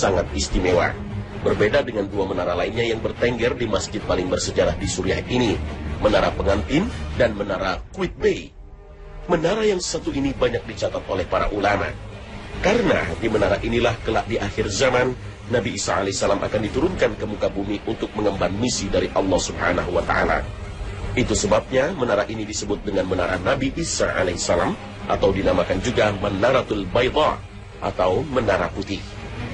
sangat istimewa. Berbeda dengan dua menara lainnya yang bertengger di masjid paling bersejarah di Suriah ini, Menara Pengantin dan Menara Qaitbay. Menara yang satu ini banyak dicatat oleh para ulama. Karena di menara inilah kelak di akhir zaman, Nabi Isa alaihissalam akan diturunkan ke muka bumi untuk mengemban misi dari Allah Subhanahu wa Ta'ala. Itu sebabnya menara ini disebut dengan Menara Nabi Isa alaihissalam, atau dinamakan juga Manaratul Bayda, atau Menara Putih.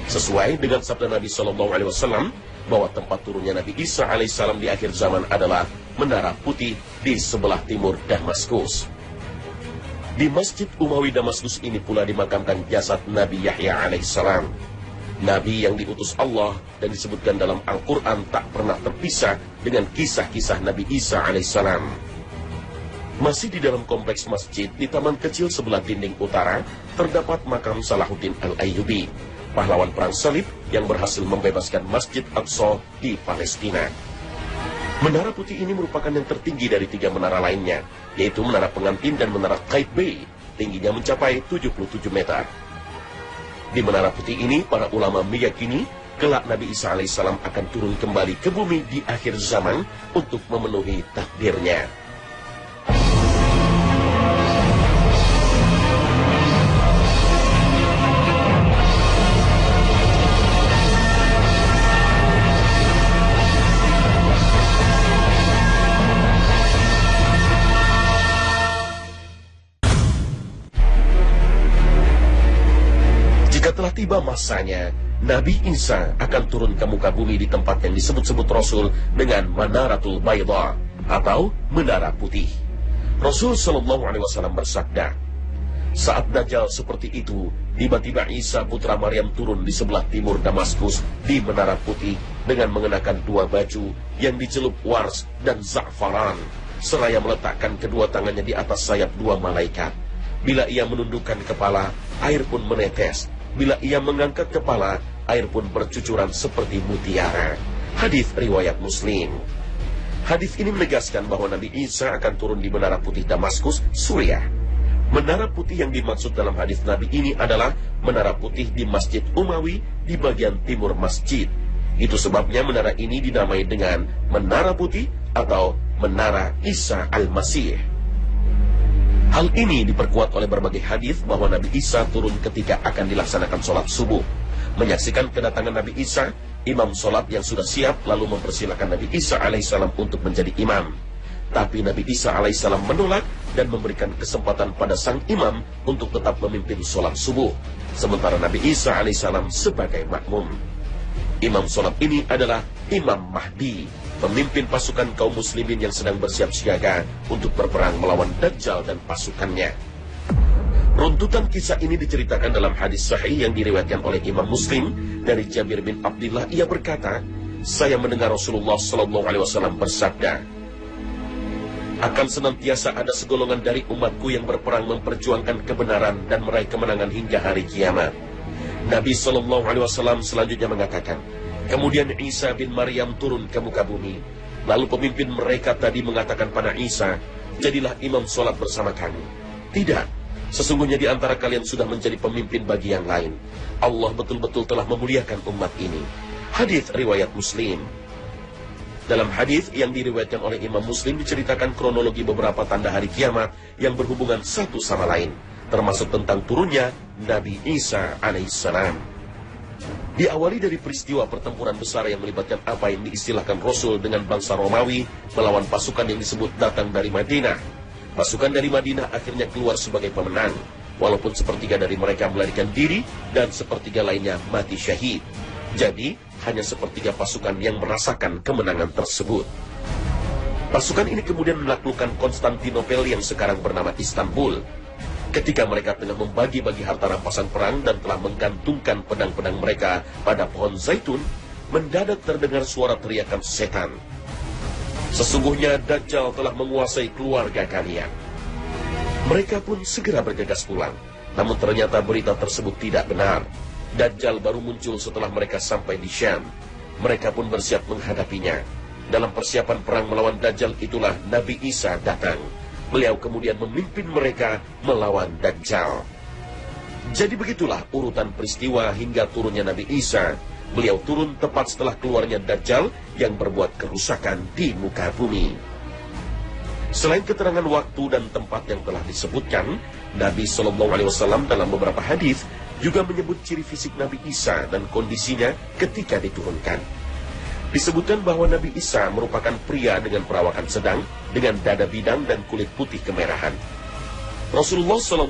Sesuai dengan sabda Nabi SAW bahwa tempat turunnya Nabi Isa alaihissalam di akhir zaman adalah Menara Putih di sebelah timur Damaskus. Di Masjid Umawi Damaskus ini pula dimakamkan jasad Nabi Yahya alaihissalam. Nabi yang diutus Allah dan disebutkan dalam Al-Quran tak pernah terpisah dengan kisah-kisah Nabi Isa alaihissalam. Masih di dalam kompleks masjid, di taman kecil sebelah dinding utara, terdapat makam Salahuddin Al-Ayyubi, pahlawan perang salib yang berhasil membebaskan Masjid Aqsa di Palestina. Menara Putih ini merupakan yang tertinggi dari tiga menara lainnya, yaitu Menara Pengantin dan Menara Qaitbay, tingginya mencapai 77 meter. Di Menara Putih ini, para ulama meyakini kelak Nabi Isa alaihissalam akan turun kembali ke bumi di akhir zaman untuk memenuhi takdirnya. Telah tiba masanya, Nabi Isa akan turun ke muka bumi di tempat yang disebut-sebut Rasul dengan Manaratul Bayda, atau Menara Putih. Rasul SAW bersabda, saat Dajjal seperti itu, tiba-tiba Isa putra Maryam turun di sebelah timur Damaskus di Menara Putih dengan mengenakan dua baju yang dicelup wars dan za'faran, seraya meletakkan kedua tangannya di atas sayap dua malaikat. Bila ia menundukkan kepala, air pun menetes. Bila ia mengangkat kepala, air pun bercucuran seperti mutiara. Hadis riwayat Muslim. Hadis ini menegaskan bahwa Nabi Isa akan turun di Menara Putih Damaskus, Suriah. Menara Putih yang dimaksud dalam hadis Nabi ini adalah Menara Putih di Masjid Umawi di bagian timur masjid. Itu sebabnya menara ini dinamai dengan Menara Putih atau Menara Isa Al-Masih. Hal ini diperkuat oleh berbagai hadis bahwa Nabi Isa turun ketika akan dilaksanakan sholat subuh. Menyaksikan kedatangan Nabi Isa, imam sholat yang sudah siap lalu mempersilahkan Nabi Isa alaihissalam untuk menjadi imam. Tapi Nabi Isa alaihissalam menolak dan memberikan kesempatan pada sang imam untuk tetap memimpin sholat subuh, sementara Nabi Isa alaihissalam sebagai makmum. Imam sholat ini adalah Imam Mahdi, pemimpin pasukan kaum muslimin yang sedang bersiap siaga untuk berperang melawan Dajjal dan pasukannya. Runtutan kisah ini diceritakan dalam hadis sahih yang diriwayatkan oleh Imam Muslim dari Jabir bin Abdullah. Ia berkata, saya mendengar Rasulullah SAW bersabda, akan senantiasa ada segolongan dari umatku yang berperang memperjuangkan kebenaran dan meraih kemenangan hingga hari kiamat. Nabi SAW selanjutnya mengatakan, kemudian Isa bin Maryam turun ke muka bumi. Lalu pemimpin mereka tadi mengatakan pada Isa, jadilah imam sholat bersama kami. Tidak, sesungguhnya di antara kalian sudah menjadi pemimpin bagi yang lain. Allah betul-betul telah memuliakan umat ini. Hadis riwayat Muslim. Dalam hadis yang diriwayatkan oleh Imam Muslim diceritakan kronologi beberapa tanda hari kiamat yang berhubungan satu sama lain, termasuk tentang turunnya Nabi Isa alaihissalam. Diawali dari peristiwa pertempuran besar yang melibatkan apa yang diistilahkan Rasul dengan bangsa Romawi melawan pasukan yang disebut datang dari Madinah. Pasukan dari Madinah akhirnya keluar sebagai pemenang, walaupun sepertiga dari mereka melarikan diri dan sepertiga lainnya mati syahid. Jadi, hanya sepertiga pasukan yang merasakan kemenangan tersebut. Pasukan ini kemudian menaklukkan Konstantinopel yang sekarang bernama Istanbul. Ketika mereka tengah membagi-bagi harta rampasan perang dan telah menggantungkan pedang-pedang mereka pada pohon zaitun, mendadak terdengar suara teriakan setan. Sesungguhnya Dajjal telah menguasai keluarga kalian. Mereka pun segera bergegas pulang. Namun ternyata berita tersebut tidak benar. Dajjal baru muncul setelah mereka sampai di Syam. Mereka pun bersiap menghadapinya. Dalam persiapan perang melawan Dajjal itulah Nabi Isa datang. Beliau kemudian memimpin mereka melawan Dajjal. Jadi begitulah urutan peristiwa hingga turunnya Nabi Isa. Beliau turun tepat setelah keluarnya Dajjal yang berbuat kerusakan di muka bumi. Selain keterangan waktu dan tempat yang telah disebutkan, Nabi SAW dalam beberapa hadis juga menyebut ciri fisik Nabi Isa dan kondisinya ketika diturunkan. Disebutkan bahwa Nabi Isa merupakan pria dengan perawakan sedang, dengan dada bidang dan kulit putih kemerahan. Rasulullah SAW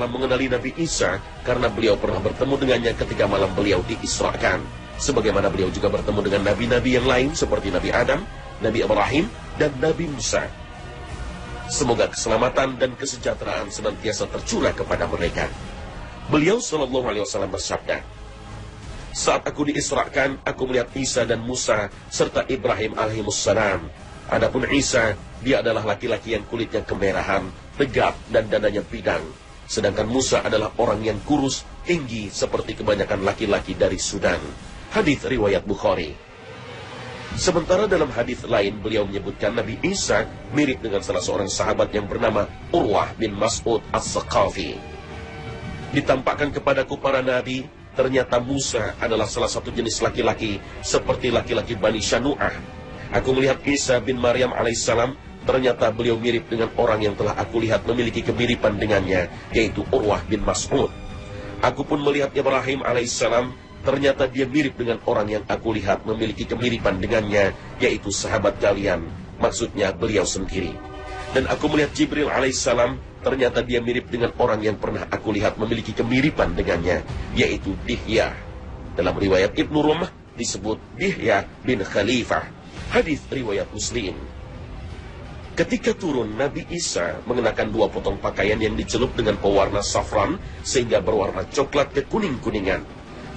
mengenali Nabi Isa karena beliau pernah bertemu dengannya ketika malam beliau diisrakan. Sebagaimana beliau juga bertemu dengan nabi-nabi yang lain seperti Nabi Adam, Nabi Ibrahim, dan Nabi Musa. Semoga keselamatan dan kesejahteraan senantiasa tercurah kepada mereka. Beliau SAW bersabda, "Saat aku diisrakan, aku melihat Isa dan Musa serta Ibrahim alaihissalam. Adapun Isa, dia adalah laki-laki yang kulitnya kemerahan, tegap dan dadanya bidang. Sedangkan Musa adalah orang yang kurus, tinggi seperti kebanyakan laki-laki dari Sudan." Hadis riwayat Bukhari. Sementara dalam hadis lain beliau menyebutkan Nabi Isa mirip dengan salah seorang sahabat yang bernama Urwah bin Mas'ud As-Saqafi. "Ditampakkan kepadaku para nabi, ternyata Musa adalah salah satu jenis laki-laki seperti laki-laki Bani Shanu'ah. Aku melihat Isa bin Maryam alaihissalam, ternyata beliau mirip dengan orang yang telah aku lihat memiliki kemiripan dengannya, yaitu Urwah bin Mas'ud. Aku pun melihat Ibrahim alaihissalam, ternyata dia mirip dengan orang yang aku lihat memiliki kemiripan dengannya, yaitu sahabat kalian, maksudnya beliau sendiri. Dan aku melihat Jibril alaihissalam, ternyata dia mirip dengan orang yang pernah aku lihat memiliki kemiripan dengannya, yaitu Dihya." Dalam riwayat Ibnu Rumah disebut Dihya bin Khalifah. Hadis riwayat Muslim. Ketika turun, Nabi Isa mengenakan 2 potong pakaian yang dicelup dengan pewarna safran sehingga berwarna coklat kekuning-kuningan.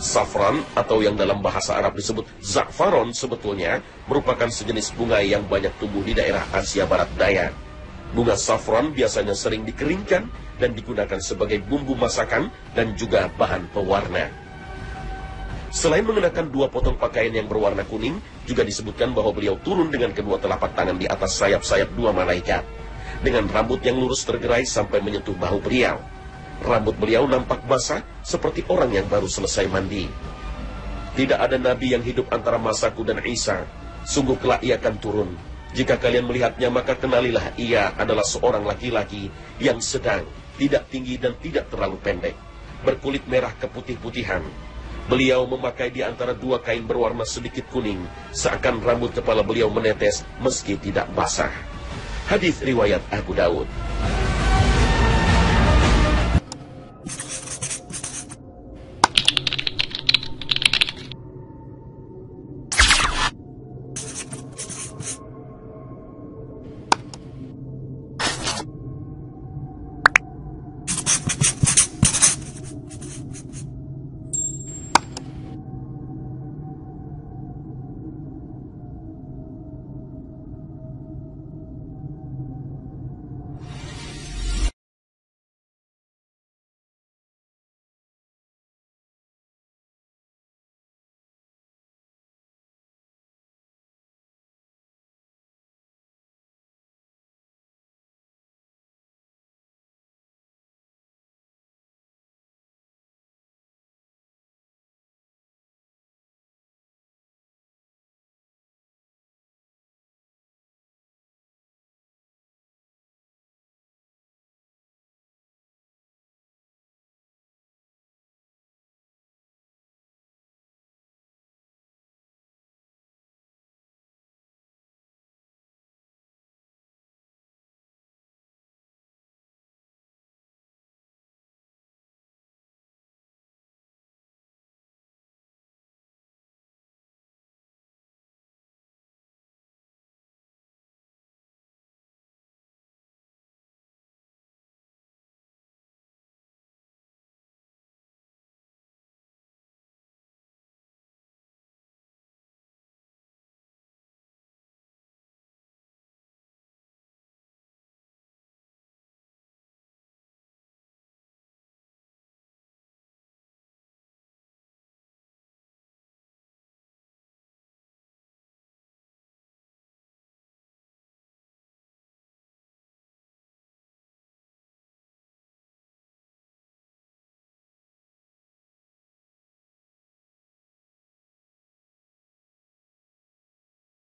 Safran atau yang dalam bahasa Arab disebut za'faron sebetulnya merupakan sejenis bunga yang banyak tumbuh di daerah Asia Barat Daya. Bunga safran biasanya sering dikeringkan dan digunakan sebagai bumbu masakan dan juga bahan pewarna. Selain mengenakan 2 potong pakaian yang berwarna kuning, juga disebutkan bahwa beliau turun dengan kedua telapak tangan di atas sayap-sayap 2 malaikat, dengan rambut yang lurus tergerai sampai menyentuh bahu beliau. Rambut beliau nampak basah seperti orang yang baru selesai mandi. Tidak ada nabi yang hidup antara masaku dan Isa. Sungguh kelak ia akan turun. Jika kalian melihatnya, maka kenalilah ia adalah seorang laki-laki yang sedang, tidak tinggi dan tidak terlalu pendek, berkulit merah keputih-putihan. Beliau memakai di antara 2 kain berwarna sedikit kuning, seakan rambut kepala beliau menetes meski tidak basah. Hadis riwayat Abu Daud.